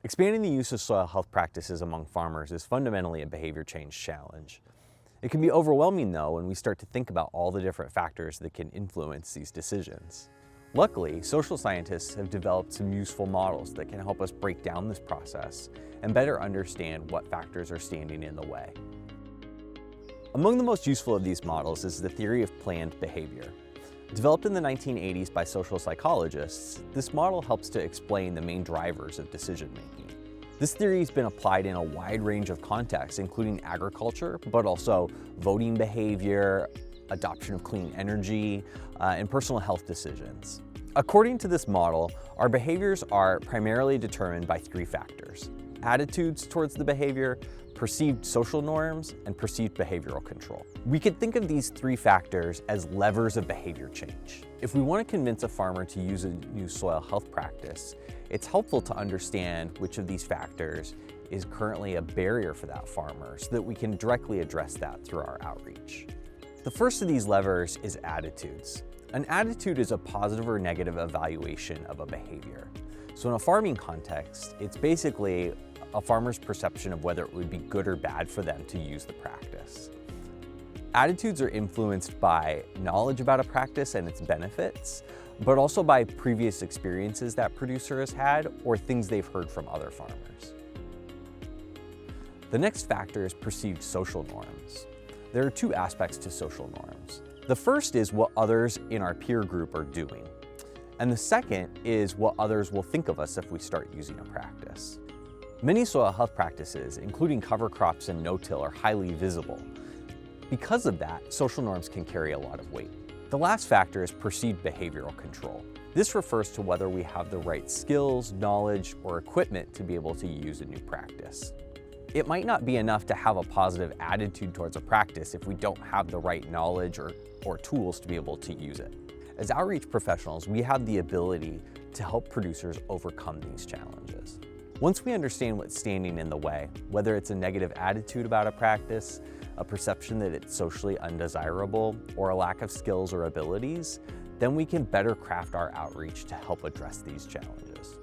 Expanding the use of soil health practices among farmers is fundamentally a behavior change challenge. It can be overwhelming though when we start to think about all the different factors that can influence these decisions. Luckily, social scientists have developed some useful models that can help us break down this process and better understand what factors are standing in the way. Among the most useful of these models is the theory of planned behavior. Developed in the 1980s by social psychologists, this model helps to explain the main drivers of decision making. This theory has been applied in a wide range of contexts, including agriculture, but also voting behavior, adoption of clean energy, and personal health decisions. According to this model, our behaviors are primarily determined by three factors: attitudes towards the behavior, perceived social norms, and perceived behavioral control. We could think of these three factors as levers of behavior change. If we want to convince a farmer to use a new soil health practice, it's helpful to understand which of these factors is currently a barrier for that farmer so that we can directly address that through our outreach. The first of these levers is attitudes. An attitude is a positive or negative evaluation of a behavior. So in a farming context, it's basically a farmer's perception of whether it would be good or bad for them to use the practice. Attitudes are influenced by knowledge about a practice and its benefits, but also by previous experiences that producer has had or things they've heard from other farmers. The next factor is perceived social norms. There are two aspects to social norms. The first is what others in our peer group are doing, and the second is what others will think of us if we start using a practice. Many soil health practices, including cover crops and no-till, are highly visible. Because of that, social norms can carry a lot of weight. The last factor is perceived behavioral control. This refers to whether we have the right skills, knowledge, or equipment to be able to use a new practice. It might not be enough to have a positive attitude towards a practice if we don't have the right knowledge or tools to be able to use it. As outreach professionals, we have the ability to help producers overcome these challenges. Once we understand what's standing in the way, whether it's a negative attitude about a practice, a perception that it's socially undesirable, or a lack of skills or abilities, then we can better craft our outreach to help address these challenges.